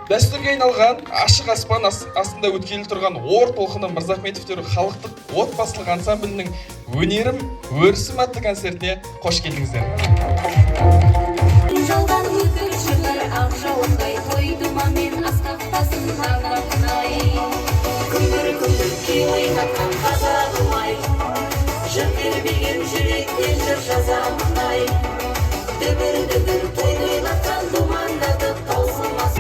Дәстүрге айналған ашық аспан астында өткелі тұрған ор толқыны Мырзахметовтер халықтық отбасылық ансамблінің өнерім өрісім атты концертіне қош келдіңіздер. Жалған өтіп жүрер ақ жауындай, той думанмен асқақтасын таңдапынай. Күндір күй ойнатқан қазағым-ай, жыр бермеген жүректен жыр жазамын-ай. Дүбір той ойнатқан думандатып таусылмас.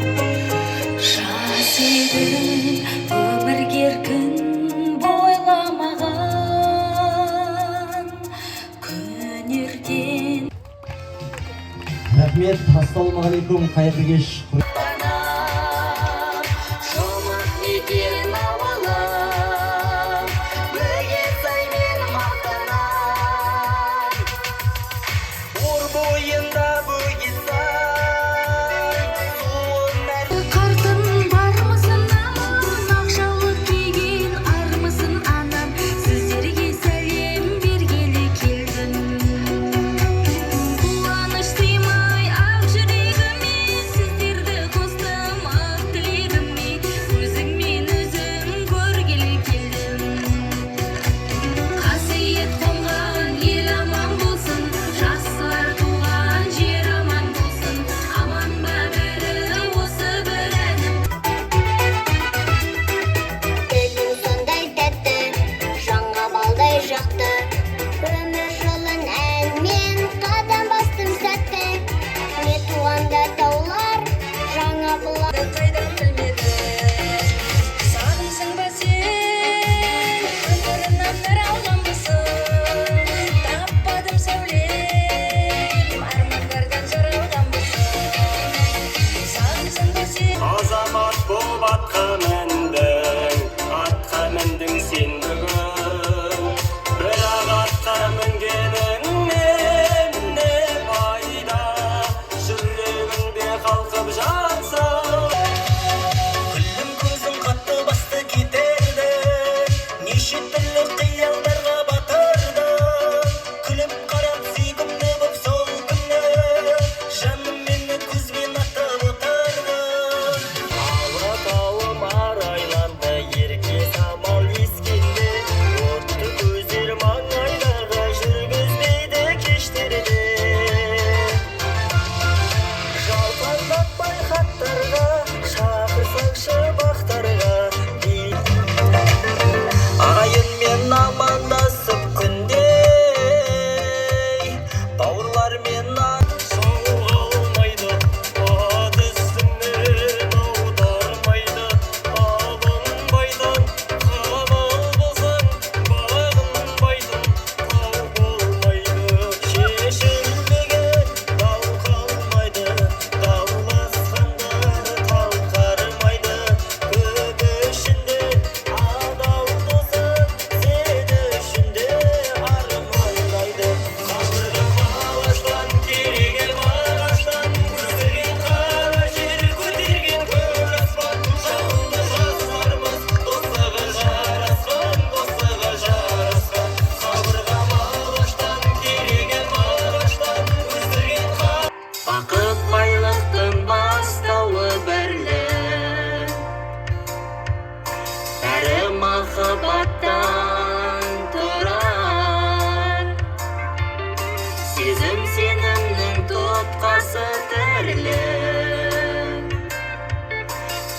Жас едім өмір еркін бойламаған күнерден. Рахмет, ассалаумағалейкум, қайырлы кеш. Жомарт екен ауылым, бөгет саймен мақтанам. Ор бойында бөгет сай, суын әр Қартың бармысын аман, ақшалық киген армысын анам, сіздерге сәлем бергелі келдім. Қуаныш сыймай ақ жүрегіме, сіздерді қостым ақ тілегіме, өзіңмен өзім көргелі келдім. Қасиет қонған ел аман болсын, жастар туған жер аман болсын, аман ба бәрі осы бір әнім. Өзің сондай тәтті, жанға балдай жақты, өмір жолын әнмен қадам бастым сәтті. Не туғанда таулар, жаңа бұлақ. Қайдан білмеді, сағынсың ба сен, өмірімнен нәр алғанбысың, таппадым сәулем, армандардан жаралғанбысың. Сағынсың ба сен, азамат болып атқа міндің сен бүгін. Бірақ атқа мінгеніңнен не пайда, жүрегіңде қалқып жатса. Күлім көзің қатты басты кетерді, неше түрлі қиялдарға батырды. Күліп қарап сүйкімді боп сол күні, жаным мені көзбен аттап отырды. Алатауым арайланды, ерке самал ескенде, отты көздер маңайдағы жүргізбейді кештерде. Жалпаңдатпай хаттарға, шақырсаңшы бақтарға, айынмен амандасып күнде, бауырлармен соғуға алмайды, ат үстінен аудармайды. Алынбайтын қамал болсаң, бағынбайтын тау болмайды. Шешілмеген дау қалмайды, дауласқандар талқармайды. Көп ішінде адал досың, сен ішінде армандайды. Қабірдің алаштан, кереген ағаштан, көздеген қара жер, көтерген көл аспан. Жалынды жастармыз, достығы жарасқан, достығы жарасқан. Қабырғам алаштан, кереген ағаштан, көздеген қара. Бақыт байлықтың бастауы бірлік, бәрі махаббаттан тұрар. Сезім сенімнің тұтқасы тірлік,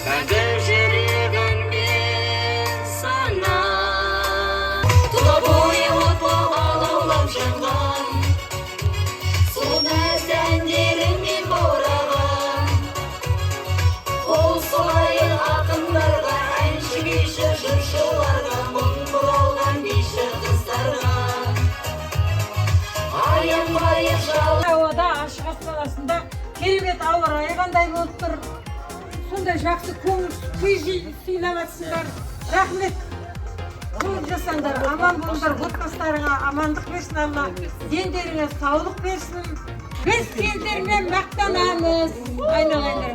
мәңгі жүрегіңмен санар. Тұла бойы от алаулап жанған, сұлу әндеріңмен баураған. Қол солайын ақындарға, әнші биші жыршыларға, мұң бұралған биші қыздарға. Аянбай жал Ауада ашық аспанасында керемет ауа райы қандай болып тұр. Сондай жақсы көңіл күй сыйлаватсыңдар. Рахмет. Көп жасаңдар, аман болыңдар, отбасыларыңа амандық берсін Алла. Дендеріңе саулық берсін. Біз сендермен мақтанамыз. Айналайындар.